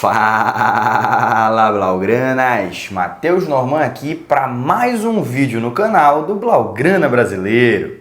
Fala, Blaugranas! Matheus Norman aqui para mais um vídeo no canal do Blaugrana Brasileiro.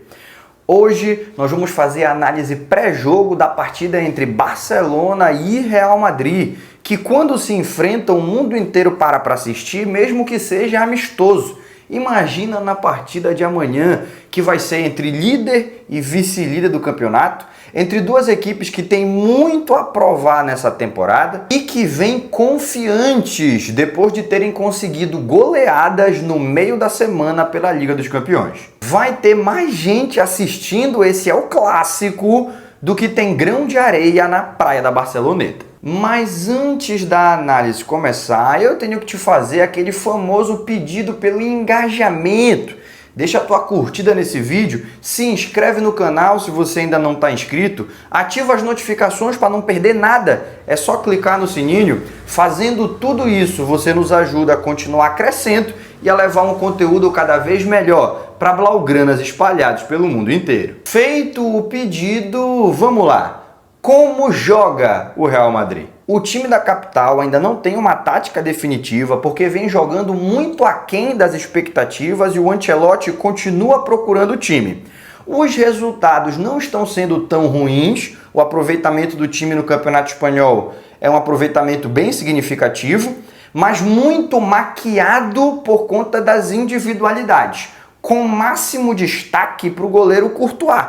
Hoje nós vamos fazer a análise pré-jogo da partida entre Barcelona e Real Madrid, que quando se enfrentam o mundo inteiro para assistir, mesmo que seja amistoso. Imagina na partida de amanhã, que vai ser entre líder e vice-líder do campeonato, entre duas equipes que têm muito a provar nessa temporada e que vêm confiantes depois de terem conseguido goleadas no meio da semana pela Liga dos Campeões. Vai ter mais gente assistindo esse El Clássico do que tem grão de areia na praia da Barceloneta. Mas antes da análise começar, eu tenho que te fazer aquele famoso pedido pelo engajamento. Deixa a tua curtida nesse vídeo, se inscreve no canal se você ainda não está inscrito, ativa as notificações para não perder nada. É só clicar no sininho. Fazendo tudo isso, você nos ajuda a continuar crescendo e a levar um conteúdo cada vez melhor para blaugranas espalhados pelo mundo inteiro. Feito o pedido, vamos lá. Como joga o Real Madrid? O time da capital ainda não tem uma tática definitiva porque vem jogando muito aquém das expectativas e o Ancelotti continua procurando o time. Os resultados não estão sendo tão ruins, o aproveitamento do time no Campeonato Espanhol é um aproveitamento bem significativo, mas muito maquiado por conta das individualidades, com máximo destaque para o goleiro Courtois,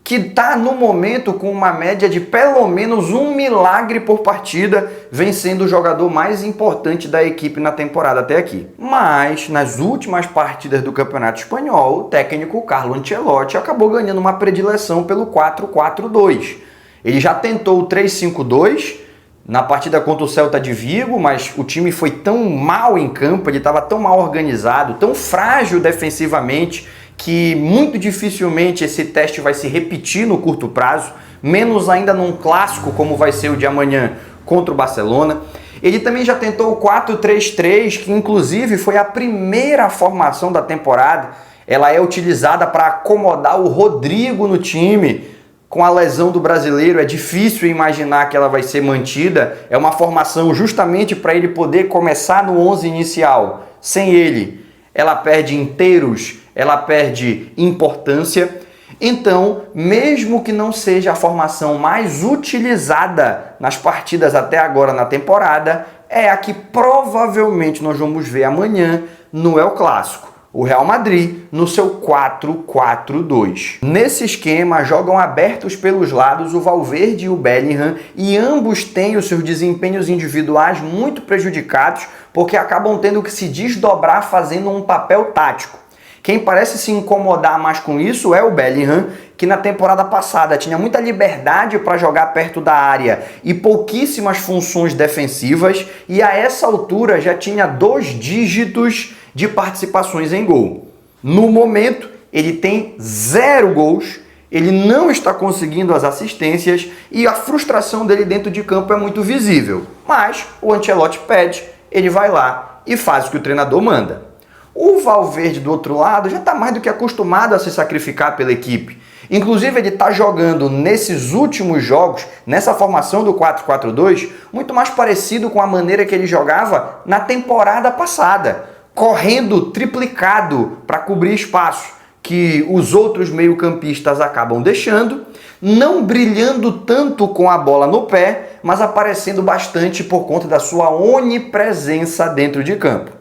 que está no momento com uma média de pelo menos um milagre por partida, vem sendo o jogador mais importante da equipe na temporada até aqui. Mas nas últimas partidas do Campeonato Espanhol, o técnico Carlo Ancelotti acabou ganhando uma predileção pelo 4-4-2. Ele já tentou o 3-5-2 na partida contra o Celta de Vigo, mas o time foi tão mal em campo, ele estava tão mal organizado, tão frágil defensivamente, que muito dificilmente esse teste vai se repetir no curto prazo, menos ainda num clássico como vai ser o de amanhã contra o Barcelona. Ele também já tentou o 4-3-3, que inclusive foi a primeira formação da temporada. Ela é utilizada para acomodar o Rodrigo no time. Com a lesão do brasileiro é difícil imaginar que ela vai ser mantida. É uma formação justamente para ele poder começar no 11 inicial. Sem ele, ela perde inteiros, ela perde importância. Então, mesmo que não seja a formação mais utilizada nas partidas até agora na temporada, é a que provavelmente nós vamos ver amanhã no El Clássico. O Real Madrid no seu 4-4-2. Nesse esquema, jogam abertos pelos lados o Valverde e o Bellingham, e ambos têm os seus desempenhos individuais muito prejudicados porque acabam tendo que se desdobrar fazendo um papel tático. Quem parece se incomodar mais com isso é o Bellingham, que na temporada passada tinha muita liberdade para jogar perto da área e pouquíssimas funções defensivas, e a essa altura já tinha 2 dígitos de participações em gol. No momento, ele tem 0 gols, ele não está conseguindo as assistências e a frustração dele dentro de campo é muito visível. Mas o Ancelotti pede, ele vai lá e faz o que o treinador manda. O Valverde, do outro lado, já está mais do que acostumado a se sacrificar pela equipe. Inclusive, ele está jogando nesses últimos jogos, nessa formação do 4-4-2, muito mais parecido com a maneira que ele jogava na temporada passada, correndo triplicado para cobrir espaço que os outros meio-campistas acabam deixando, não brilhando tanto com a bola no pé, mas aparecendo bastante por conta da sua onipresença dentro de campo.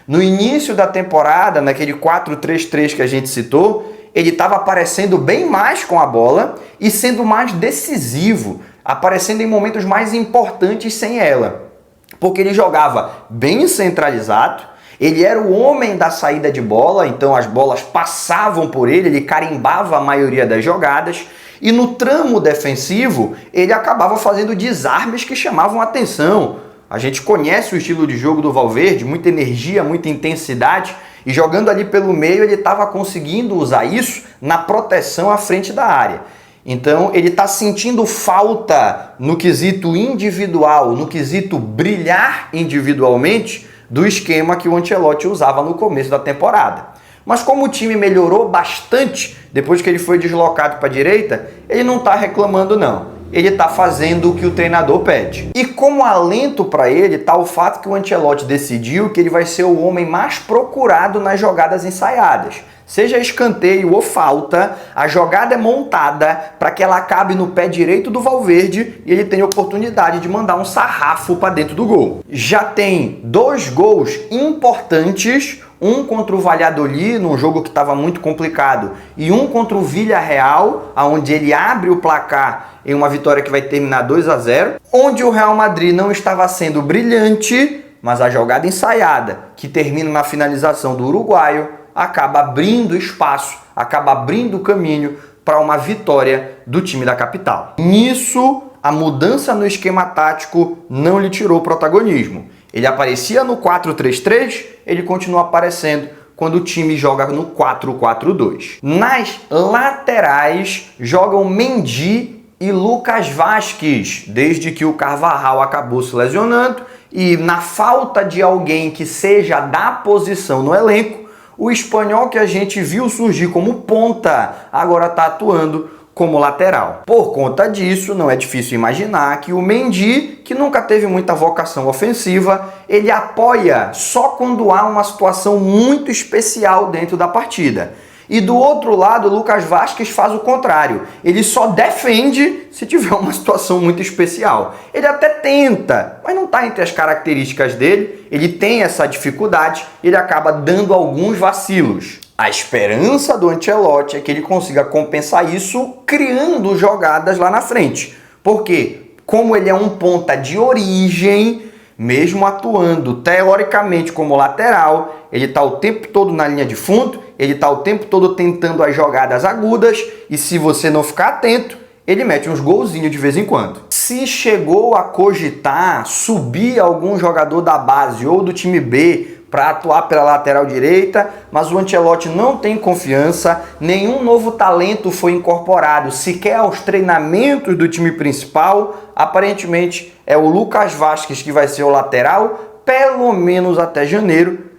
No início da temporada, naquele 4-3-3 que a gente citou, ele estava aparecendo bem mais com a bola e sendo mais decisivo, aparecendo em momentos mais importantes sem ela. Porque ele jogava bem centralizado, ele era o homem da saída de bola, então as bolas passavam por ele, ele carimbava a maioria das jogadas, e no tramo defensivo ele acabava fazendo desarmes que chamavam a atenção. A gente conhece o estilo de jogo do Valverde, muita energia, muita intensidade, e jogando ali pelo meio ele estava conseguindo usar isso na proteção à frente da área. Então ele está sentindo falta no quesito individual, no quesito brilhar individualmente, do esquema que o Ancelotti usava no começo da temporada. Mas como o time melhorou bastante depois que ele foi deslocado para a direita, ele não está reclamando não. ele está fazendo o que o treinador pede. E como alento para ele está o fato que o Ancelotti decidiu que ele vai ser o homem mais procurado nas jogadas ensaiadas. Seja escanteio ou falta, a jogada é montada para que ela acabe no pé direito do Valverde e ele tenha oportunidade de mandar um sarrafo para dentro do gol. Já tem 2 gols importantes, um contra o Valladolid, num jogo que estava muito complicado, e um contra o Villarreal, onde ele abre o placar em uma vitória que vai terminar 2-0, onde o Real Madrid não estava sendo brilhante, mas a jogada ensaiada, que termina na finalização do uruguaio, acaba abrindo espaço, acaba abrindo caminho para uma vitória do time da capital. Nisso, a mudança no esquema tático não lhe tirou protagonismo. Ele aparecia no 4-3-3, ele continua aparecendo quando o time joga no 4-4-2. Nas laterais, jogam Mendy e Lucas Vázquez, desde que o Carvajal acabou se lesionando, e na falta de alguém que seja da posição no elenco, o espanhol que a gente viu surgir como ponta, agora está atuando como lateral. Por conta disso, não é difícil imaginar que o Mendy, que nunca teve muita vocação ofensiva, ele apoia só quando há uma situação muito especial dentro da partida. E do outro lado, o Lucas Vázquez faz o contrário. Ele só defende se tiver uma situação muito especial. Ele até tenta, mas não está entre as características dele. Ele tem essa dificuldade, ele acaba dando alguns vacilos. A esperança do Ancelotti é que ele consiga compensar isso criando jogadas lá na frente. Porque, como ele é um ponta de origem, mesmo atuando teoricamente como lateral, ele está o tempo todo na linha de fundo, ele está o tempo todo tentando as jogadas agudas e se você não ficar atento, ele mete uns golzinhos de vez em quando. Se chegou a cogitar subir algum jogador da base ou do time B para atuar pela lateral direita, mas o Ancelotti não tem confiança, nenhum novo talento foi incorporado sequer aos treinamentos do time principal, aparentemente é o Lucas Vázquez que vai ser o lateral, pelo menos até janeiro,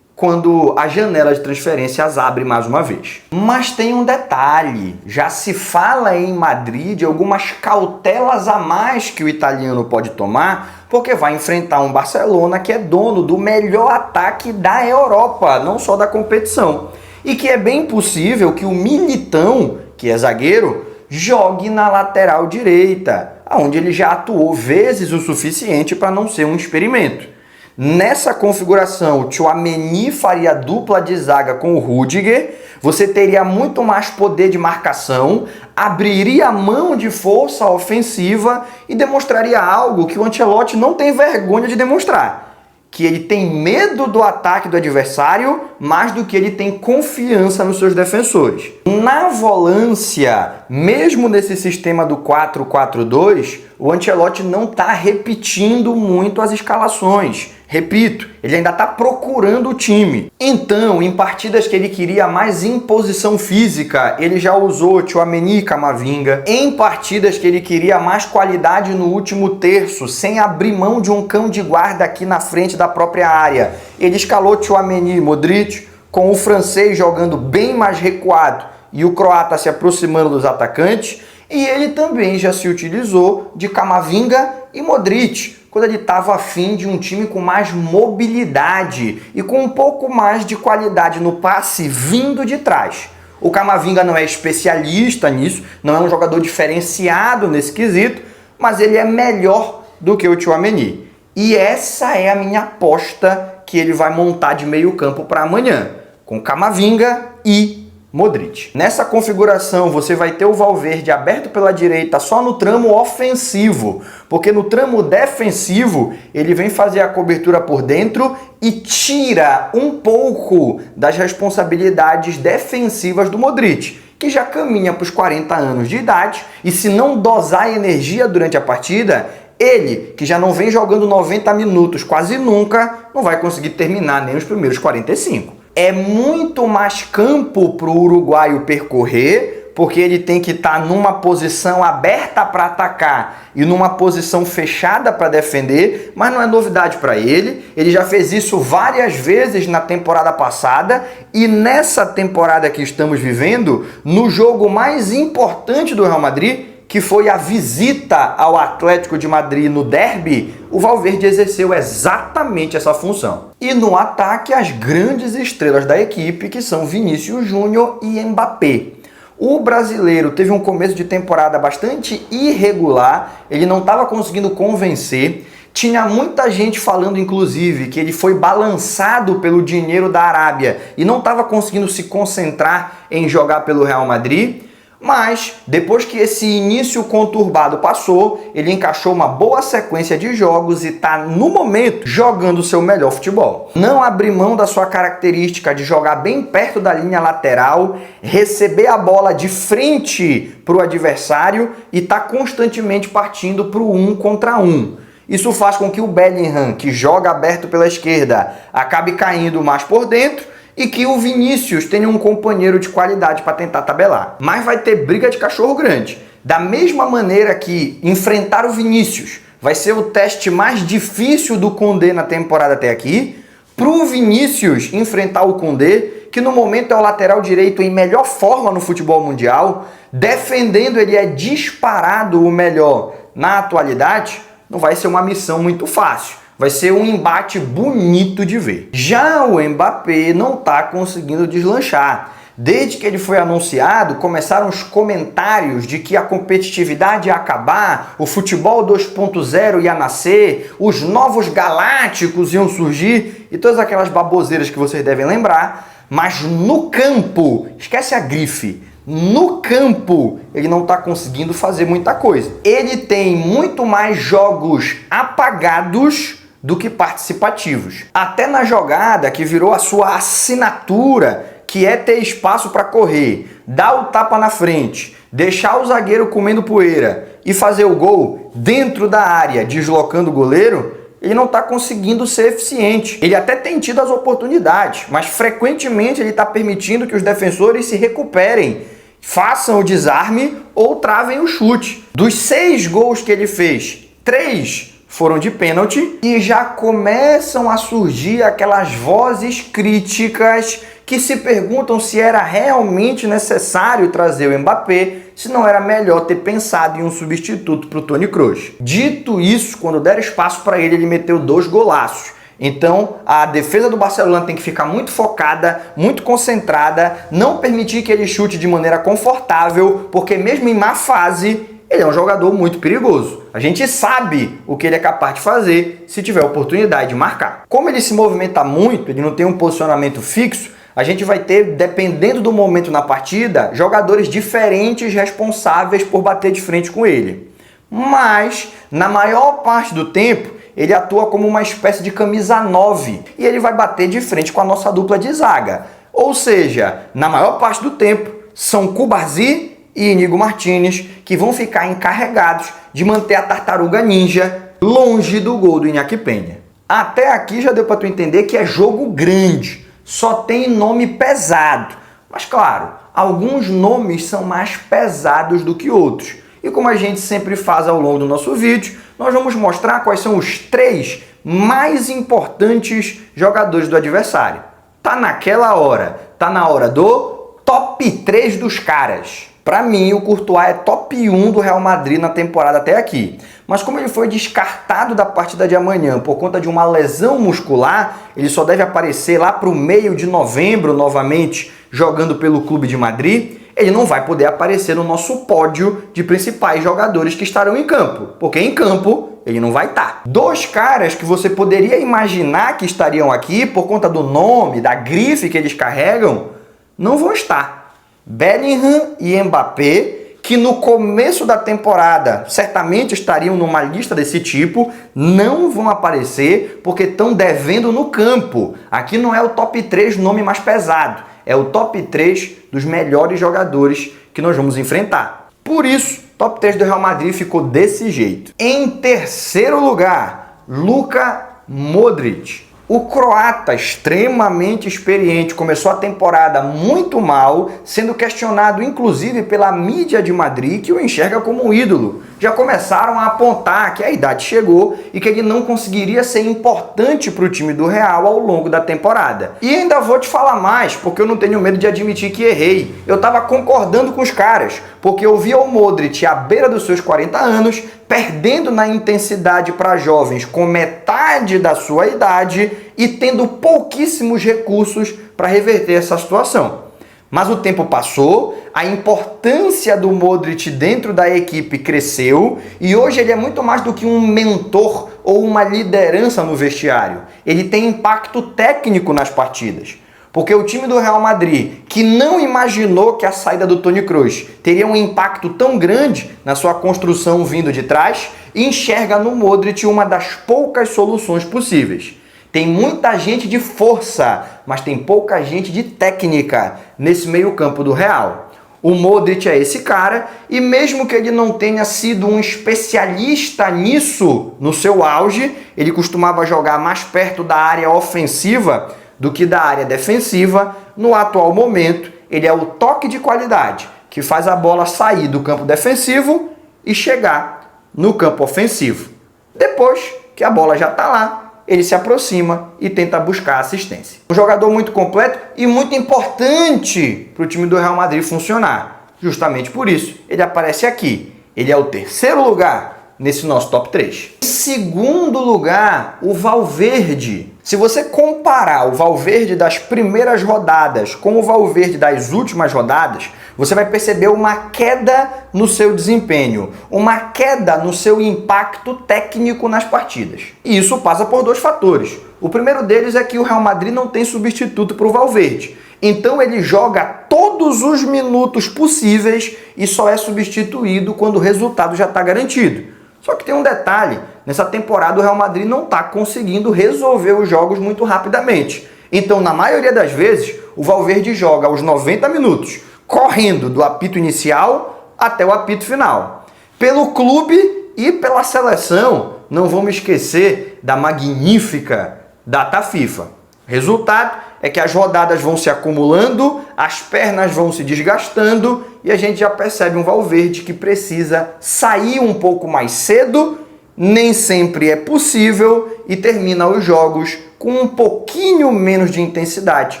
quando a janela de transferências abre mais uma vez. Mas tem um detalhe, já se fala em Madrid de algumas cautelas a mais que o italiano pode tomar, porque vai enfrentar um Barcelona que é dono do melhor ataque da Europa, não só da competição. E que é bem possível que o Militão, que é zagueiro, jogue na lateral direita, onde ele já atuou vezes o suficiente para não ser um experimento. Nessa configuração, o Tchouaméni faria dupla de zaga com o Rüdiger, você teria muito mais poder de marcação, abriria mão de força ofensiva e demonstraria algo que o Ancelotti não tem vergonha de demonstrar, que ele tem medo do ataque do adversário mais do que ele tem confiança nos seus defensores. Na volância, mesmo nesse sistema do 4-4-2, o Ancelotti não está repetindo muito as escalações. Repito, ele ainda está procurando o time. Então, em partidas que ele queria mais imposição física, ele já usou Tchouaméni e Camavinga. Em partidas que ele queria mais qualidade no último terço, sem abrir mão de um cão de guarda aqui na frente da própria área, ele escalou Tchouaméni e Modric, com o francês jogando bem mais recuado e o croata se aproximando dos atacantes. E ele também já se utilizou de Camavinga e Modric, quando ele estava afim de um time com mais mobilidade e com um pouco mais de qualidade no passe vindo de trás. O Camavinga não é especialista nisso, não é um jogador diferenciado nesse quesito, mas ele é melhor do que o Tchouaméni. E essa é a minha aposta que ele vai montar de meio campo para amanhã, com Camavinga e Modric. Nessa configuração você vai ter o Valverde aberto pela direita só no tramo ofensivo, porque no tramo defensivo ele vem fazer a cobertura por dentro e tira um pouco das responsabilidades defensivas do Modric, que já caminha para os 40 anos de idade e se não dosar energia durante a partida, ele, que já não vem jogando 90 minutos quase nunca, não vai conseguir terminar nem os primeiros 45. É muito mais campo para o uruguaio percorrer, porque ele tem que estar numa posição aberta para atacar e numa posição fechada para defender, mas não é novidade para ele. Ele já fez isso várias vezes na temporada passada e nessa temporada que estamos vivendo, no jogo mais importante do Real Madrid, que foi a visita ao Atlético de Madrid no derby, o Valverde exerceu exatamente essa função. E no ataque, as grandes estrelas da equipe, que são Vinícius Júnior e Mbappé. O brasileiro teve um começo de temporada bastante irregular, ele não estava conseguindo convencer. Tinha muita gente falando, inclusive, que ele foi balançado pelo dinheiro da Arábia e não estava conseguindo se concentrar em jogar pelo Real Madrid. Mas, depois que esse início conturbado passou, ele encaixou uma boa sequência de jogos e está, no momento, jogando o seu melhor futebol. Não abrir mão da sua característica de jogar bem perto da linha lateral, receber a bola de frente para o adversário e está constantemente partindo para o 1 contra 1. Isso faz com que o Bellingham, que joga aberto pela esquerda, acabe caindo mais por dentro e que o Vinícius tenha um companheiro de qualidade para tentar tabelar. Mas vai ter briga de cachorro grande. Da mesma maneira que enfrentar o Vinícius vai ser o teste mais difícil do Koundé na temporada até aqui, para o Vinícius enfrentar o Koundé, que no momento é o lateral direito em melhor forma no futebol mundial, defendendo ele é disparado o melhor na atualidade, não vai ser uma missão muito fácil. Vai ser um embate bonito de ver. Já o Mbappé não está conseguindo deslanchar. Desde que ele foi anunciado, começaram os comentários de que a competitividade ia acabar, o futebol 2.0 ia nascer, os novos galácticos iam surgir e todas aquelas baboseiras que vocês devem lembrar. Mas no campo, esquece a grife, no campo ele não está conseguindo fazer muita coisa. Ele tem muito mais jogos apagados do que participativos. Até na jogada que virou a sua assinatura, que é ter espaço para correr, dar o tapa na frente, deixar o zagueiro comendo poeira e fazer o gol dentro da área, deslocando o goleiro, ele não está conseguindo ser eficiente. Ele até tem tido as oportunidades, mas frequentemente ele está permitindo que os defensores se recuperem, façam o desarme ou travem o chute. Dos 6 gols que ele fez, 3 foram de pênalti e já começam a surgir aquelas vozes críticas que se perguntam se era realmente necessário trazer o Mbappé, se não era melhor ter pensado em um substituto para o Toni Kroos. Dito isso, quando der espaço para ele, ele meteu 2 golaços. Então, a defesa do Barcelona tem que ficar muito focada, muito concentrada, não permitir que ele chute de maneira confortável, porque mesmo em má fase, ele é um jogador muito perigoso. A gente sabe o que ele é capaz de fazer se tiver a oportunidade de marcar. Como ele se movimenta muito, ele não tem um posicionamento fixo, a gente vai ter, dependendo do momento na partida, jogadores diferentes responsáveis por bater de frente com ele. Mas, na maior parte do tempo, ele atua como uma espécie de camisa 9 e ele vai bater de frente com a nossa dupla de zaga. Ou seja, na maior parte do tempo, são Cubarsí e Íñigo Martínez que vão ficar encarregados de manter a tartaruga ninja longe do gol do Iñaki Peña. Até aqui já deu para tu entender que é jogo grande, só tem nome pesado. Mas claro, alguns nomes são mais pesados do que outros. E como a gente sempre faz ao longo do nosso vídeo, nós vamos mostrar quais são os 3 mais importantes jogadores do adversário. Tá naquela hora, tá na hora do top 3 dos caras. Para mim, o Courtois é top 1 do Real Madrid na temporada até aqui. Mas como ele foi descartado da partida de amanhã por conta de uma lesão muscular, ele só deve aparecer lá para o meio de novembro novamente, jogando pelo Clube de Madrid. Ele não vai poder aparecer no nosso pódio de principais jogadores que estarão em campo, porque em campo ele não vai estar. 2 caras que você poderia imaginar que estariam aqui por conta do nome, da grife que eles carregam, não vão estar. Bellingham e Mbappé, que no começo da temporada certamente estariam numa lista desse tipo, não vão aparecer porque estão devendo no campo. Aqui não é o top 3 nome mais pesado, é o top 3 dos melhores jogadores que nós vamos enfrentar. Por isso, top 3 do Real Madrid ficou desse jeito. Em terceiro lugar, Luka Modric. O croata, extremamente experiente, começou a temporada muito mal, sendo questionado inclusive pela mídia de Madrid, que o enxerga como um ídolo. Já começaram a apontar que a idade chegou e que ele não conseguiria ser importante para o time do Real ao longo da temporada. E ainda vou te falar mais, porque eu não tenho medo de admitir que errei. Eu estava concordando com os caras, porque eu via o Modric à beira dos seus 40 anos, perdendo na intensidade para jovens com metade da sua idade e tendo pouquíssimos recursos para reverter essa situação. Mas o tempo passou, a importância do Modric dentro da equipe cresceu e hoje ele é muito mais do que um mentor ou uma liderança no vestiário. Ele tem impacto técnico nas partidas. Porque o time do Real Madrid, que não imaginou que a saída do Toni Kroos teria um impacto tão grande na sua construção vindo de trás, enxerga no Modric uma das poucas soluções possíveis. Tem muita gente de força, mas tem pouca gente de técnica nesse meio-campo do Real. O Modric é esse cara e mesmo que ele não tenha sido um especialista nisso no seu auge, ele costumava jogar mais perto da área ofensiva do que da área defensiva. No atual momento, ele é o toque de qualidade que faz a bola sair do campo defensivo e chegar no campo ofensivo. Depois que a bola já está lá, ele se aproxima e tenta buscar assistência. Um jogador muito completo e muito importante para o time do Real Madrid funcionar. Justamente por isso, ele aparece aqui. Ele é o terceiro lugar nesse nosso top 3. Em segundo lugar, o Valverde. Se você comparar o Valverde das primeiras rodadas com o Valverde das últimas rodadas, você vai perceber uma queda no seu desempenho, uma queda no seu impacto técnico nas partidas. E isso passa por dois fatores. O primeiro deles é que o Real Madrid não tem substituto para o Valverde. Então ele joga todos os minutos possíveis e só é substituído quando o resultado já está garantido. Só que tem um detalhe, nessa temporada o Real Madrid não está conseguindo resolver os jogos muito rapidamente. Então, na maioria das vezes, o Valverde joga aos 90 minutos, correndo do apito inicial até o apito final. Pelo clube e pela seleção, não vamos esquecer da magnífica data FIFA. Resultado é que as rodadas vão se acumulando, as pernas vão se desgastando e a gente já percebe um Valverde que precisa sair um pouco mais cedo, nem sempre é possível e termina os jogos com um pouquinho menos de intensidade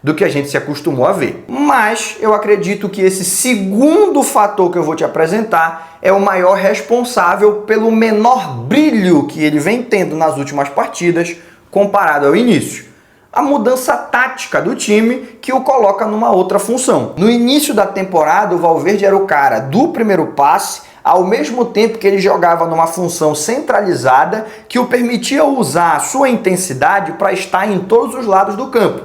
do que a gente se acostumou a ver. Mas eu acredito que esse segundo fator que eu vou te apresentar é o maior responsável pelo menor brilho que ele vem tendo nas últimas partidas comparado ao início. A mudança tática do time que o coloca numa outra função. No início da temporada, o Valverde era o cara do primeiro passe, ao mesmo tempo que ele jogava numa função centralizada que o permitia usar a sua intensidade para estar em todos os lados do campo.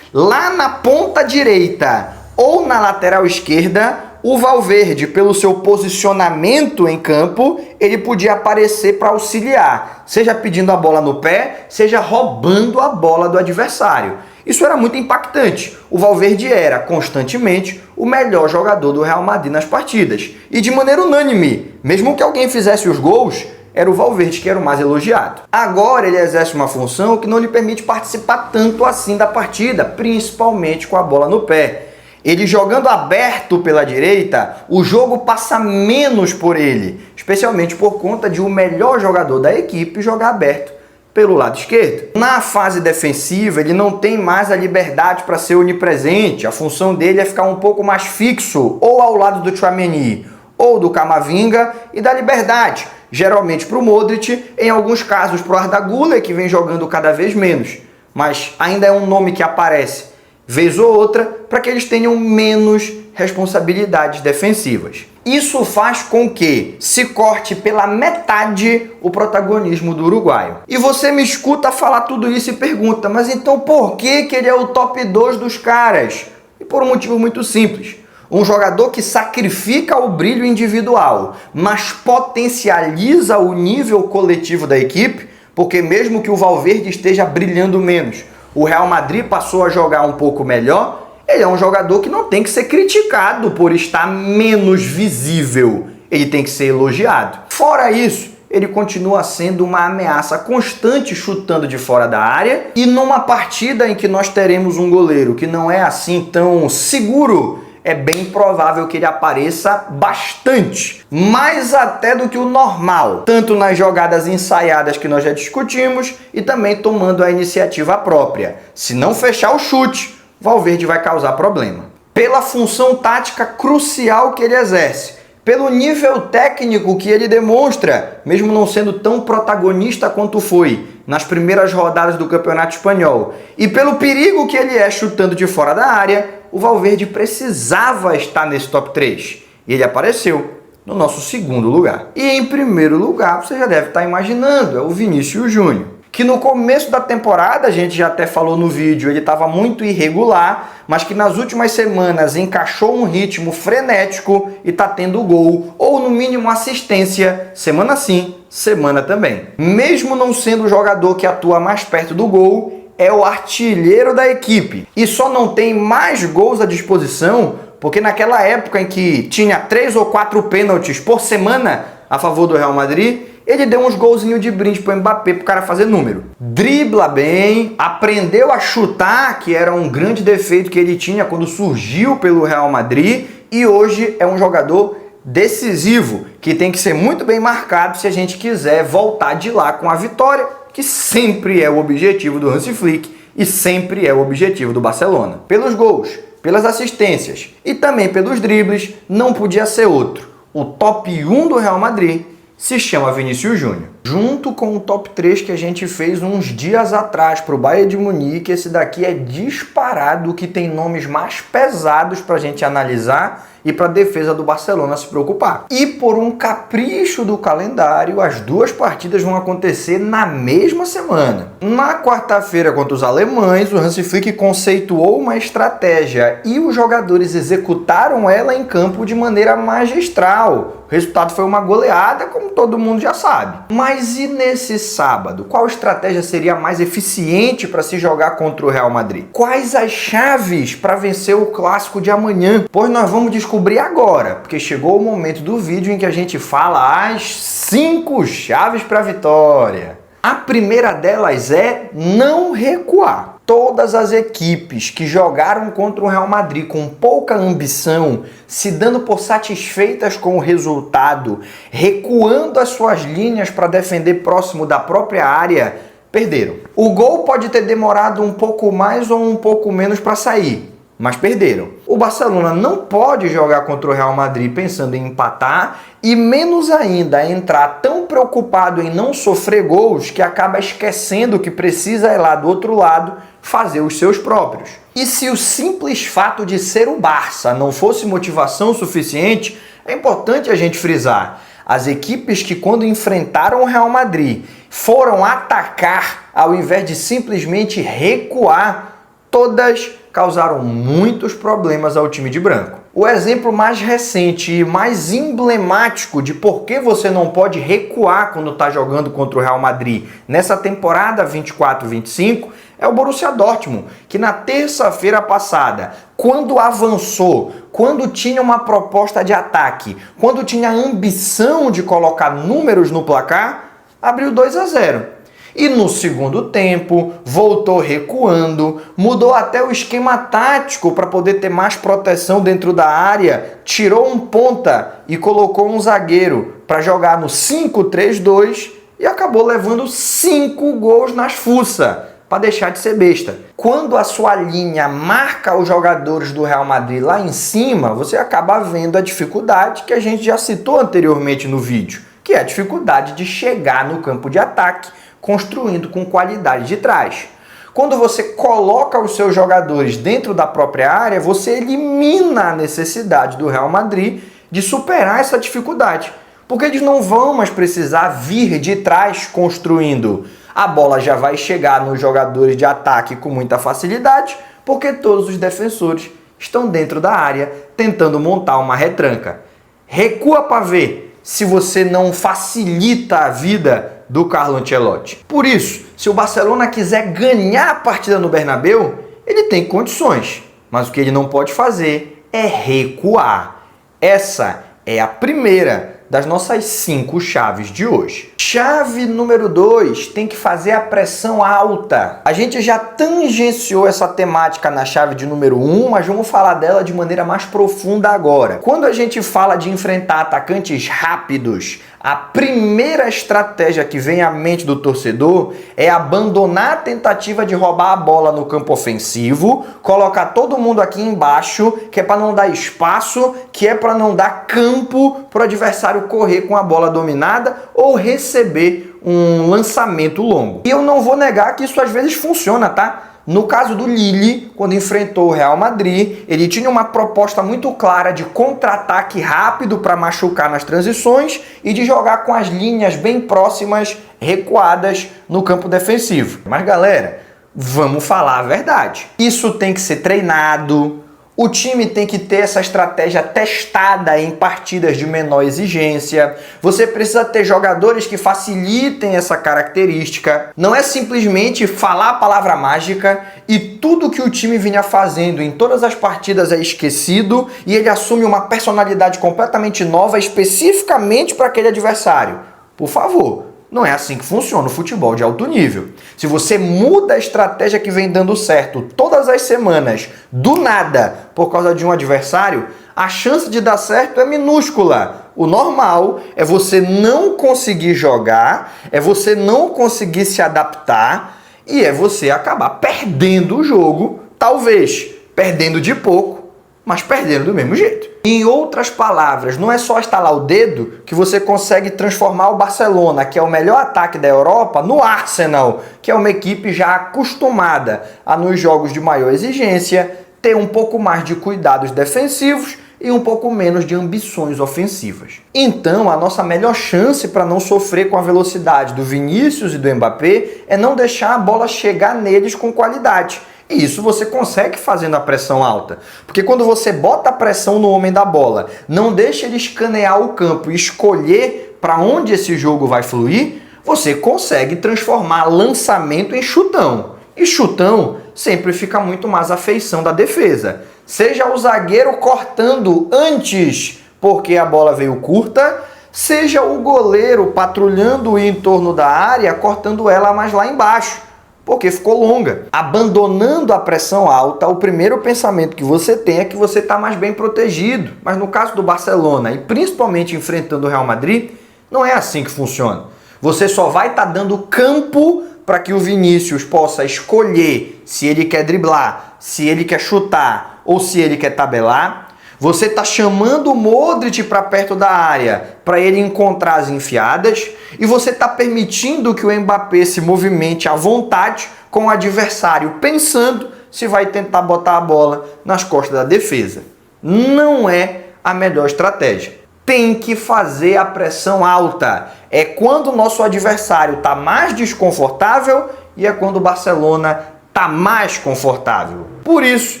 Lá na ponta direita ou na lateral esquerda, o Valverde, pelo seu posicionamento em campo, ele podia aparecer para auxiliar, seja pedindo a bola no pé, seja roubando a bola do adversário. Isso era muito impactante. O Valverde era constantemente o melhor jogador do Real Madrid nas partidas. E de maneira unânime, mesmo que alguém fizesse os gols, era o Valverde que era o mais elogiado. Agora ele exerce uma função que não lhe permite participar tanto assim da partida, principalmente com a bola no pé. Ele jogando aberto pela direita, o jogo passa menos por ele, especialmente por conta de o melhor jogador da equipe jogar aberto pelo lado esquerdo. Na fase defensiva, ele não tem mais a liberdade para ser onipresente, a função dele é ficar um pouco mais fixo, ou ao lado do Tchouaméni, ou do Camavinga, e dar liberdade, geralmente para o Modric, em alguns casos para o Arda Güler, que vem jogando cada vez menos, mas ainda é um nome que aparece vez ou outra, para que eles tenham menos responsabilidades defensivas. Isso faz com que se corte pela metade o protagonismo do uruguaio. E você me escuta falar tudo isso e pergunta, mas então por que ele é o top 2 dos caras? E por um motivo muito simples. Um jogador que sacrifica o brilho individual, mas potencializa o nível coletivo da equipe, porque mesmo que o Valverde esteja brilhando menos, o Real Madrid passou a jogar um pouco melhor, ele é um jogador que não tem que ser criticado por estar menos visível. Ele tem que ser elogiado. Fora isso, ele continua sendo uma ameaça constante chutando de fora da área, e numa partida em que nós teremos um goleiro que não é assim tão seguro, é bem provável que ele apareça bastante, mais até do que o normal, tanto nas jogadas ensaiadas que nós já discutimos e também tomando a iniciativa própria. Se não fechar o chute, Valverde vai causar problema. Pela função tática crucial que ele exerce, pelo nível técnico que ele demonstra, mesmo não sendo tão protagonista quanto foi nas primeiras rodadas do Campeonato Espanhol, e pelo perigo que ele é chutando de fora da área, o Valverde precisava estar nesse top 3. E ele apareceu no nosso segundo lugar. E em primeiro lugar, você já deve estar imaginando, é o Vinícius Júnior, que no começo da temporada, a gente já até falou no vídeo, ele estava muito irregular, mas que nas últimas semanas encaixou um ritmo frenético e está tendo gol, ou no mínimo assistência, semana sim, semana também. Mesmo não sendo o jogador que atua mais perto do gol, é o artilheiro da equipe. E só não tem mais gols à disposição, porque naquela época em que tinha 3 ou 4 pênaltis por semana a favor do Real Madrid, ele deu uns golzinhos de brinde pro Mbappé pro cara fazer número. Dribla bem, aprendeu a chutar, que era um grande defeito que ele tinha quando surgiu pelo Real Madrid, e hoje é um jogador decisivo, que tem que ser muito bem marcado se a gente quiser voltar de lá com a vitória, que sempre é o objetivo do Hansi Flick e sempre é o objetivo do Barcelona. Pelos gols, pelas assistências e também pelos dribles, não podia ser outro. O top 1 do Real Madrid se chama Vinícius Júnior. Junto com o top 3 que a gente fez uns dias atrás para o Bayern de Munique, esse daqui é disparado, que tem nomes mais pesados para a gente analisar e para a defesa do Barcelona se preocupar. E por um capricho do calendário, as duas partidas vão acontecer na mesma semana. Na quarta-feira contra os alemães, o Hansi Flick conceituou uma estratégia e os jogadores executaram ela em campo de maneira magistral. O resultado foi uma goleada, como todo mundo já sabe. Mas e nesse sábado? Qual estratégia seria mais eficiente para se jogar contra o Real Madrid? Quais as chaves para vencer o clássico de amanhã? Pois nós vamos descobrir agora, porque chegou o momento do vídeo em que a gente fala as 5 chaves para a vitória. A primeira delas é não recuar. Todas as equipes que jogaram contra o Real Madrid com pouca ambição, se dando por satisfeitas com o resultado, recuando as suas linhas para defender próximo da própria área, perderam. O gol pode ter demorado um pouco mais ou um pouco menos para sair, mas perderam. O Barcelona não pode jogar contra o Real Madrid pensando em empatar e menos ainda entrar tão preocupado em não sofrer gols que acaba esquecendo que precisa ir lá do outro lado fazer os seus próprios. E se o simples fato de ser o Barça não fosse motivação suficiente, é importante a gente frisar: as equipes que quando enfrentaram o Real Madrid foram atacar ao invés de simplesmente recuar, todas causaram muitos problemas ao time de branco. O exemplo mais recente e mais emblemático de por que você não pode recuar quando está jogando contra o Real Madrid nessa temporada 24-25 é o Borussia Dortmund, que na terça-feira passada, quando avançou, quando tinha uma proposta de ataque, quando tinha a ambição de colocar números no placar, abriu 2-0. E no segundo tempo, voltou recuando, mudou até o esquema tático para poder ter mais proteção dentro da área, tirou um ponta e colocou um zagueiro para jogar no 5-3-2 e acabou levando 5 gols nas fuças, para deixar de ser besta. Quando a sua linha marca os jogadores do Real Madrid lá em cima, você acaba vendo a dificuldade que a gente já citou anteriormente no vídeo, que é a dificuldade de chegar no campo de ataque, construindo com qualidade de trás. Quando você coloca os seus jogadores dentro da própria área, você elimina a necessidade do Real Madrid de superar essa dificuldade, porque eles não vão mais precisar vir de trás construindo. A bola já vai chegar nos jogadores de ataque com muita facilidade, porque todos os defensores estão dentro da área tentando montar uma retranca. Recua para ver se você não facilita a vida do Carlo Ancelotti. Por isso, se o Barcelona quiser ganhar a partida no Bernabéu, ele tem condições, mas o que ele não pode fazer é recuar. Essa é a primeira das nossas 5 chaves de hoje. Chave número 2, tem que fazer a pressão alta. A gente já tangenciou essa temática na chave de número 1, mas vamos falar dela de maneira mais profunda agora. Quando a gente fala de enfrentar atacantes rápidos, a primeira estratégia que vem à mente do torcedor é abandonar a tentativa de roubar a bola no campo ofensivo, colocar todo mundo aqui embaixo, que é para não dar espaço, que é para não dar campo para o adversário correr com a bola dominada ou receber um lançamento longo. E eu não vou negar que isso às vezes funciona, tá? No caso do Lille, quando enfrentou o Real Madrid, ele tinha uma proposta muito clara de contra-ataque rápido para machucar nas transições e de jogar com as linhas bem próximas, recuadas no campo defensivo. Mas galera, vamos falar a verdade. Isso tem que ser treinado. O time tem que ter essa estratégia testada em partidas de menor exigência. Você precisa ter jogadores que facilitem essa característica. Não é simplesmente falar a palavra mágica e tudo que o time vinha fazendo em todas as partidas é esquecido e ele assume uma personalidade completamente nova especificamente para aquele adversário. Por favor. Não é assim que funciona o futebol de alto nível. Se você muda a estratégia que vem dando certo todas as semanas, do nada, por causa de um adversário, a chance de dar certo é minúscula. O normal é você não conseguir jogar, é você não conseguir se adaptar e é você acabar perdendo o jogo, talvez perdendo de pouco, mas perdendo do mesmo jeito. Em outras palavras, não é só estalar o dedo que você consegue transformar o Barcelona, que é o melhor ataque da Europa, no Arsenal, que é uma equipe já acostumada a, nos jogos de maior exigência, ter um pouco mais de cuidados defensivos e um pouco menos de ambições ofensivas. Então, a nossa melhor chance para não sofrer com a velocidade do Vinícius e do Mbappé é não deixar a bola chegar neles com qualidade. E isso você consegue fazendo a pressão alta. Porque quando você bota a pressão no homem da bola, não deixa ele escanear o campo e escolher para onde esse jogo vai fluir, você consegue transformar lançamento em chutão. E chutão sempre fica muito mais à feição da defesa. Seja o zagueiro cortando antes porque a bola veio curta, seja o goleiro patrulhando o entorno da área, cortando ela mais lá embaixo, porque ficou longa. Abandonando a pressão alta, o primeiro pensamento que você tem é que você está mais bem protegido. Mas no caso do Barcelona, e principalmente enfrentando o Real Madrid, não é assim que funciona. Você só vai estar dando campo para que o Vinícius possa escolher se ele quer driblar, se ele quer chutar ou se ele quer tabelar. Você está chamando o Modric para perto da área para ele encontrar as enfiadas e você está permitindo que o Mbappé se movimente à vontade com o adversário, pensando se vai tentar botar a bola nas costas da defesa. Não é a melhor estratégia. Tem que fazer a pressão alta. É quando o nosso adversário está mais desconfortável e é quando o Barcelona está mais confortável. Por isso,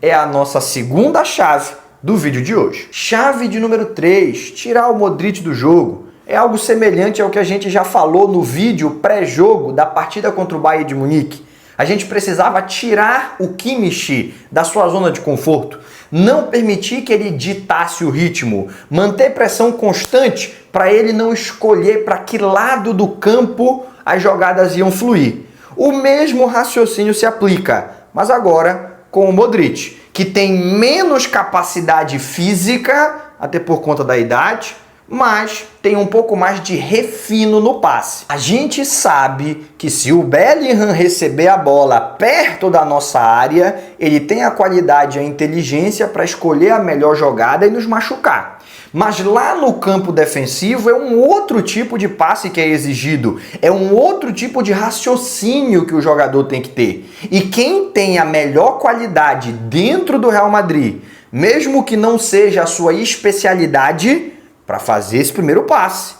é a nossa segunda chave do vídeo de hoje. Chave de número 3, tirar o Modric do jogo. É algo semelhante ao que a gente já falou no vídeo pré-jogo da partida contra o Bayern de Munique. A gente precisava tirar o Kimmich da sua zona de conforto, não permitir que ele ditasse o ritmo, manter pressão constante para ele não escolher para que lado do campo as jogadas iam fluir. O mesmo raciocínio se aplica, mas agora com o Modric, que tem menos capacidade física, até por conta da idade, mas tem um pouco mais de refino no passe. A gente sabe que se o Bellingham receber a bola perto da nossa área, ele tem a qualidade e a inteligência para escolher a melhor jogada e nos machucar. Mas lá no campo defensivo é um outro tipo de passe que é exigido, é um outro tipo de raciocínio que o jogador tem que ter. E quem tem a melhor qualidade dentro do Real Madrid, mesmo que não seja a sua especialidade, para fazer esse primeiro passe,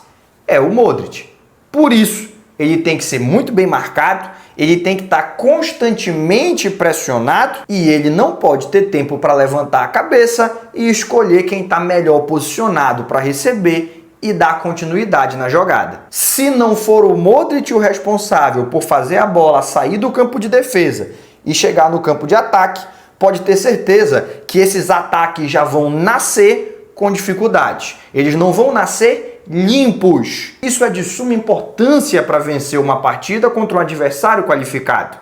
é o Modric. Por isso, ele tem que ser muito bem marcado, ele tem que estar constantemente pressionado e ele não pode ter tempo para levantar a cabeça e escolher quem está melhor posicionado para receber e dar continuidade na jogada. Se não for o Modric o responsável por fazer a bola sair do campo de defesa e chegar no campo de ataque, pode ter certeza que esses ataques já vão nascer com dificuldade. Eles não vão nascer limpos. Isso é de suma importância para vencer uma partida contra um adversário qualificado.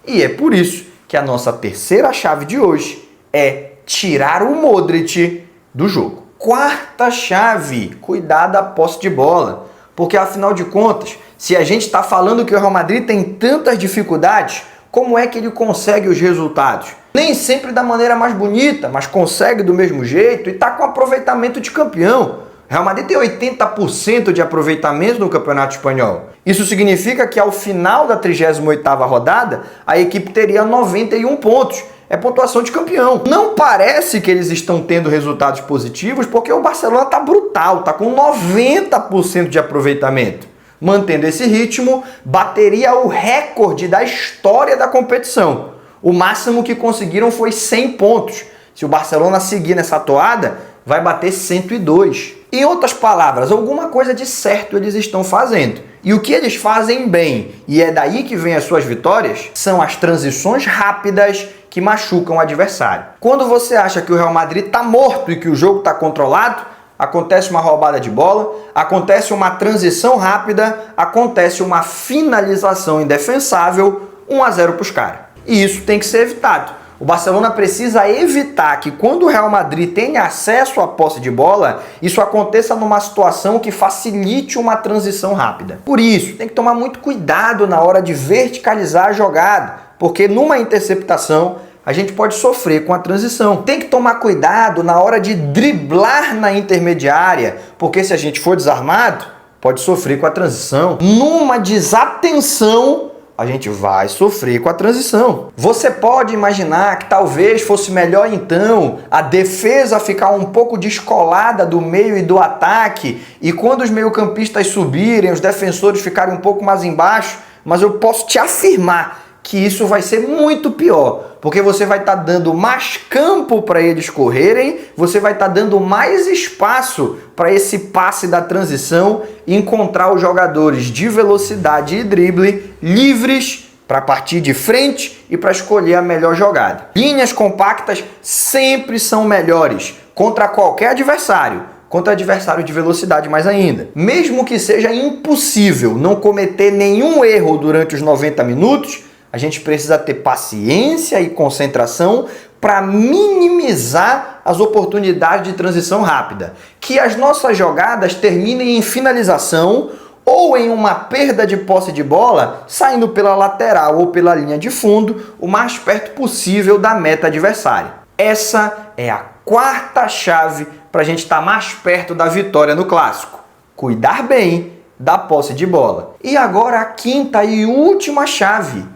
E é por isso que a nossa terceira chave de hoje é tirar o Modric do jogo. Quarta chave, cuidar da posse de bola. Porque afinal de contas, se a gente está falando que o Real Madrid tem tantas dificuldades, como é que ele consegue os resultados? Nem sempre da maneira mais bonita, mas consegue do mesmo jeito e está com aproveitamento de campeão. O Real Madrid tem 80% de aproveitamento no Campeonato Espanhol. Isso significa que ao final da 38ª rodada, a equipe teria 91 pontos. É pontuação de campeão. Não parece que eles estão tendo resultados positivos porque o Barcelona está brutal, está com 90% de aproveitamento. Mantendo esse ritmo, bateria o recorde da história da competição. O máximo que conseguiram foi 100 pontos. Se o Barcelona seguir nessa toada, vai bater 102. Em outras palavras, alguma coisa de certo eles estão fazendo. E o que eles fazem bem, e é daí que vem as suas vitórias, são as transições rápidas que machucam o adversário. Quando você acha que o Real Madrid está morto e que o jogo está controlado, acontece uma roubada de bola, acontece uma transição rápida, acontece uma finalização indefensável, 1-0 para os caras. E isso tem que ser evitado. O Barcelona precisa evitar que quando o Real Madrid tenha acesso à posse de bola, isso aconteça numa situação que facilite uma transição rápida. Por isso, tem que tomar muito cuidado na hora de verticalizar a jogada, porque numa interceptação a gente pode sofrer com a transição. Tem que tomar cuidado na hora de driblar na intermediária, porque se a gente for desarmado, pode sofrer com a transição. Numa desatenção, a gente vai sofrer com a transição. Você pode imaginar que talvez fosse melhor então a defesa ficar um pouco descolada do meio e do ataque e quando os meio-campistas subirem, os defensores ficarem um pouco mais embaixo, mas eu posso te afirmar que isso vai ser muito pior, porque você vai estar dando mais campo para eles correrem, você vai estar dando mais espaço para esse passe da transição e encontrar os jogadores de velocidade e drible livres para partir de frente e para escolher a melhor jogada. Linhas compactas sempre são melhores contra qualquer adversário. Contra adversário de velocidade mais ainda. Mesmo que seja impossível não cometer nenhum erro durante os 90 minutos, a gente precisa ter paciência e concentração para minimizar as oportunidades de transição rápida. Que as nossas jogadas terminem em finalização ou em uma perda de posse de bola, saindo pela lateral ou pela linha de fundo, o mais perto possível da meta adversária. Essa é a quarta chave para a gente estar mais perto da vitória no clássico. Cuidar bem da posse de bola. E agora a quinta e última chave.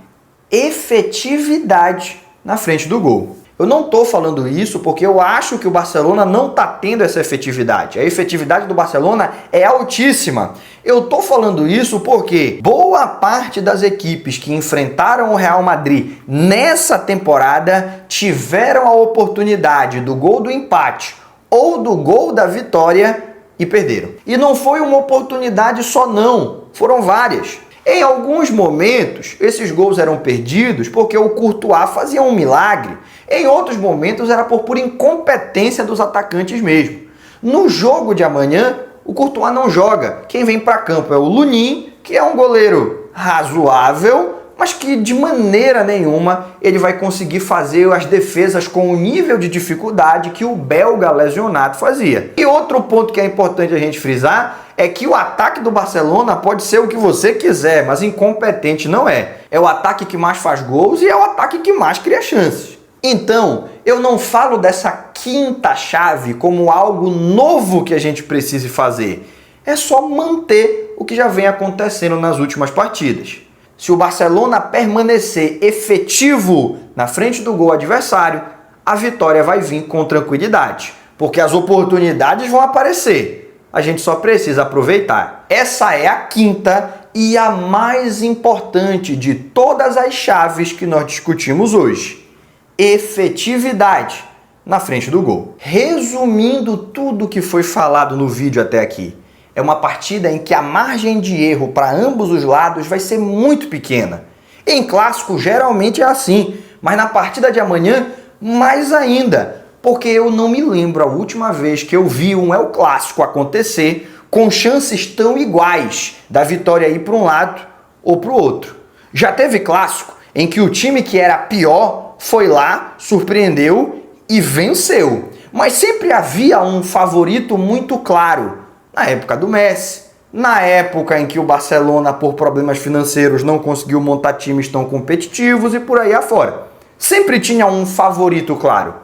Efetividade na frente do gol. Eu não estou falando isso porque eu acho que o Barcelona não está tendo essa efetividade. A efetividade do Barcelona é altíssima. Eu estou falando isso porque boa parte das equipes que enfrentaram o Real Madrid nessa temporada tiveram a oportunidade do gol do empate ou do gol da vitória e perderam. E não foi uma oportunidade só não, foram várias. Em alguns momentos, esses gols eram perdidos porque o Courtois fazia um milagre. Em outros momentos, era por pura incompetência dos atacantes mesmo. No jogo de amanhã, o Courtois não joga. Quem vem para campo é o Lunin, que é um goleiro razoável, mas que de maneira nenhuma ele vai conseguir fazer as defesas com o nível de dificuldade que o belga lesionado fazia. E outro ponto que é importante a gente frisar é que o ataque do Barcelona pode ser o que você quiser, mas incompetente não é. É o ataque que mais faz gols e é o ataque que mais cria chances. Então, eu não falo dessa quinta chave como algo novo que a gente precise fazer. É só manter o que já vem acontecendo nas últimas partidas. Se o Barcelona permanecer efetivo na frente do gol adversário, a vitória vai vir com tranquilidade, porque as oportunidades vão aparecer. A gente só precisa aproveitar. Essa é a quinta e a mais importante de todas as chaves que nós discutimos hoje. Efetividade na frente do gol. Resumindo tudo que foi falado no vídeo até aqui, é uma partida em que a margem de erro para ambos os lados vai ser muito pequena. Em clássico geralmente é assim, mas na partida de amanhã mais ainda, porque eu não me lembro a última vez que eu vi um El Clássico acontecer com chances tão iguais da vitória ir para um lado ou para o outro. Já teve clássico em que o time que era pior foi lá, surpreendeu e venceu. Mas sempre havia um favorito muito claro. Na época do Messi, na época em que o Barcelona, por problemas financeiros, não conseguiu montar times tão competitivos e por aí afora. Sempre tinha um favorito claro.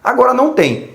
Agora não tem.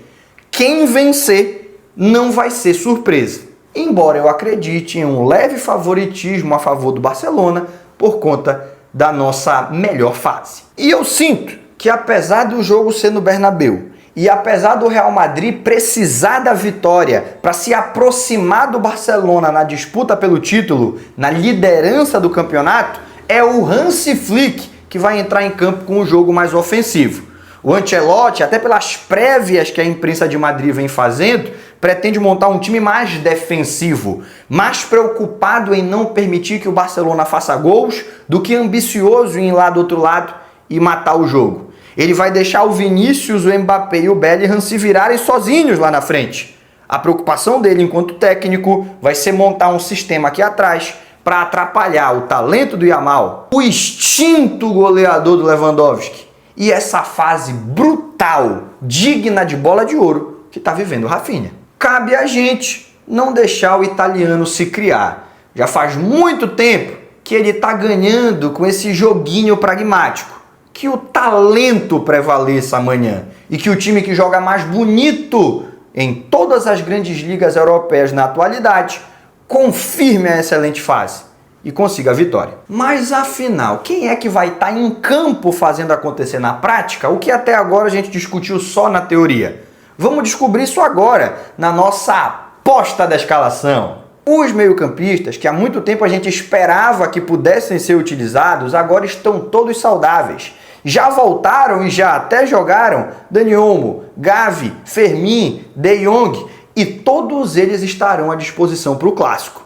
Quem vencer não vai ser surpresa. Embora eu acredite em um leve favoritismo a favor do Barcelona por conta da nossa melhor fase. E eu sinto que apesar do jogo ser no Bernabéu e apesar do Real Madrid precisar da vitória para se aproximar do Barcelona na disputa pelo título, na liderança do campeonato, é o Hansi Flick que vai entrar em campo com um jogo mais ofensivo. O Ancelotti, até pelas prévias que a imprensa de Madrid vem fazendo, pretende montar um time mais defensivo, mais preocupado em não permitir que o Barcelona faça gols do que ambicioso em ir lá do outro lado e matar o jogo. Ele vai deixar o Vinícius, o Mbappé e o Bellingham se virarem sozinhos lá na frente. A preocupação dele enquanto técnico vai ser montar um sistema aqui atrás para atrapalhar o talento do Yamal, o instinto goleador do Lewandowski e essa fase brutal, digna de bola de ouro que está vivendo o Rafinha. Cabe a gente não deixar o italiano se criar. Já faz muito tempo que ele está ganhando com esse joguinho pragmático. Que o talento prevaleça amanhã e que o time que joga mais bonito em todas as grandes ligas europeias na atualidade confirme a excelente fase e consiga a vitória. Mas afinal, quem é que vai estar em campo fazendo acontecer na prática o que até agora a gente discutiu só na teoria? Vamos descobrir isso agora na nossa aposta da escalação. Os meio-campistas, que há muito tempo a gente esperava que pudessem ser utilizados, agora estão todos saudáveis. Já voltaram e já até jogaram Dani Olmo, Gavi, Fermin, De Jong e todos eles estarão à disposição para o Clássico.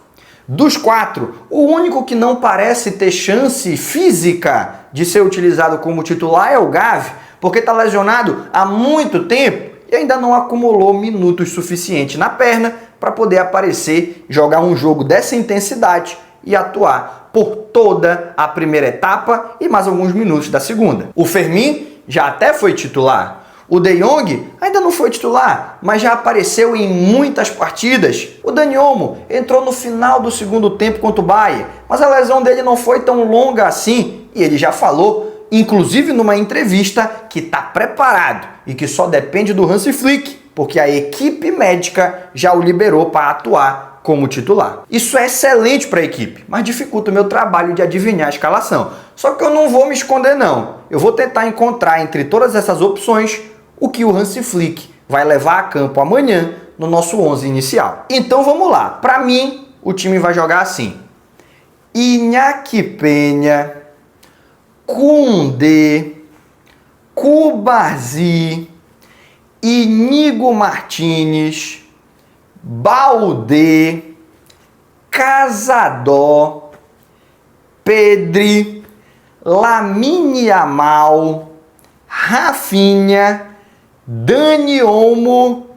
Dos quatro, o único que não parece ter chance física de ser utilizado como titular é o Gavi, porque está lesionado há muito tempo e ainda não acumulou minutos suficientes na perna para poder aparecer, jogar um jogo dessa intensidade e atuar por toda a primeira etapa e mais alguns minutos da segunda. O Fermin já até foi titular. O De Jong ainda não foi titular, mas já apareceu em muitas partidas. O Dani Olmo entrou no final do segundo tempo contra o Bayern, mas a lesão dele não foi tão longa assim e ele já falou, inclusive numa entrevista, que está preparado e que só depende do Hansi Flick, porque a equipe médica já o liberou para atuar como titular. Isso é excelente para a equipe, mas dificulta o meu trabalho de adivinhar a escalação. Só que eu não vou me esconder não. Eu vou tentar encontrar entre todas essas opções o que o Hansi Flick vai levar a campo amanhã no nosso 11 inicial. Então vamos lá. Para mim, o time vai jogar assim: Iñaki Peña, Koundé, Cubarsí, Íñigo Martínez, Baldé, Casadó, Pedri, Lamine Yamal, Rafinha, Dani Olmo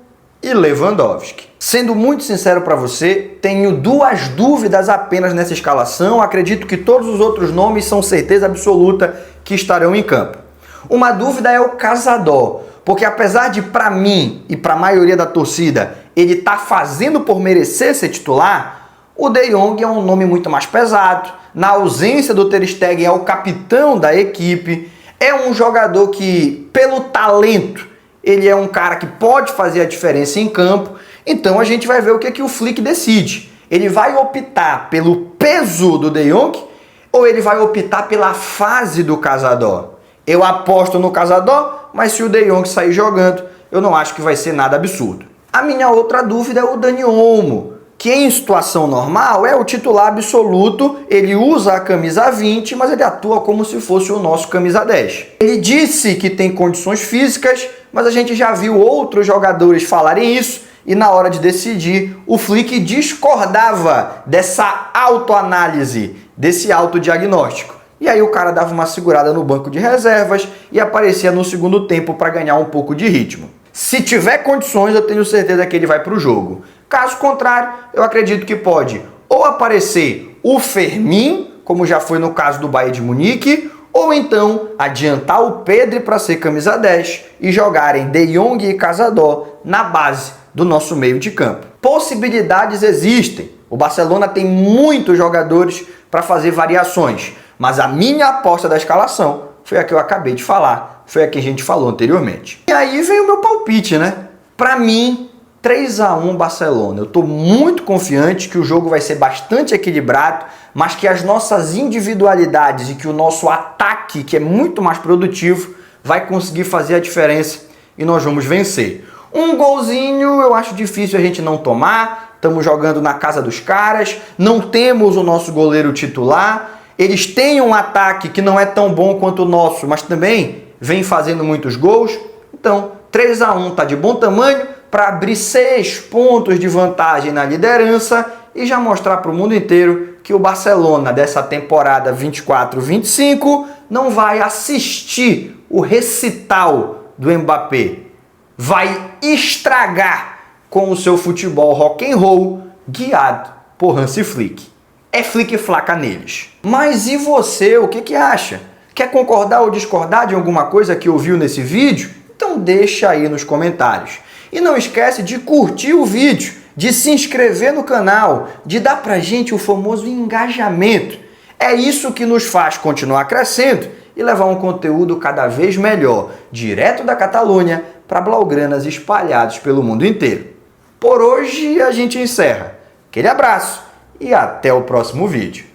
e Lewandowski. Sendo muito sincero para você, tenho duas dúvidas apenas nessa escalação. Acredito que todos os outros nomes são certeza absoluta que estarão em campo. Uma dúvida é o Casadó, porque apesar de, para mim e para a maioria da torcida, ele tá fazendo por merecer ser titular, o De Jong é um nome muito mais pesado. Na ausência do Ter Stegen, é o capitão da equipe. É um jogador que, pelo talento, ele é um cara que pode fazer a diferença em campo. Então a gente vai ver o que o Flick decide. Ele vai optar pelo peso do De Jong ou ele vai optar pela fase do Casadó? Eu aposto no Casadó, mas se o De Jong sair jogando, eu não acho que vai ser nada absurdo. A minha outra dúvida é o Dani Olmo, que em situação normal é o titular absoluto. Ele usa a camisa 20, mas ele atua como se fosse o nosso camisa 10. Ele disse que tem condições físicas, mas a gente já viu outros jogadores falarem isso e na hora de decidir, o Flick discordava dessa autoanálise, desse autodiagnóstico. E aí o cara dava uma segurada no banco de reservas e aparecia no segundo tempo para ganhar um pouco de ritmo. Se tiver condições, eu tenho certeza que ele vai para o jogo. Caso contrário, eu acredito que pode ou aparecer o Fermin, como já foi no caso do Bayern de Munique, ou então adiantar o Pedri para ser camisa 10 e jogarem De Jong e Cazador na base do nosso meio de campo. Possibilidades existem. O Barcelona tem muitos jogadores para fazer variações, mas a minha aposta da escalação foi a que eu acabei de falar, foi a que a gente falou anteriormente. E aí vem o meu palpite, né? Para mim, 3-1 Barcelona. Eu estou muito confiante que o jogo vai ser bastante equilibrado, mas que as nossas individualidades e que o nosso ataque, que é muito mais produtivo, vai conseguir fazer a diferença e nós vamos vencer. Um golzinho eu acho difícil a gente não tomar, estamos jogando na casa dos caras, não temos o nosso goleiro titular, eles têm um ataque que não é tão bom quanto o nosso, mas também vem fazendo muitos gols, então 3-1 está de bom tamanho, para abrir 6 pontos de vantagem na liderança e já mostrar para o mundo inteiro que o Barcelona dessa temporada 24-25 não vai assistir o recital do Mbappé. Vai estragar com o seu futebol rock and roll guiado por Hansi Flick. É flic-flaca neles. Mas e você, o que acha? Quer concordar ou discordar de alguma coisa que ouviu nesse vídeo? Então deixa aí nos comentários. E não esquece de curtir o vídeo, de se inscrever no canal, de dar pra gente o famoso engajamento. É isso que nos faz continuar crescendo e levar um conteúdo cada vez melhor, direto da Catalunha para blaugranas espalhados pelo mundo inteiro. Por hoje a gente encerra. Aquele abraço e até o próximo vídeo.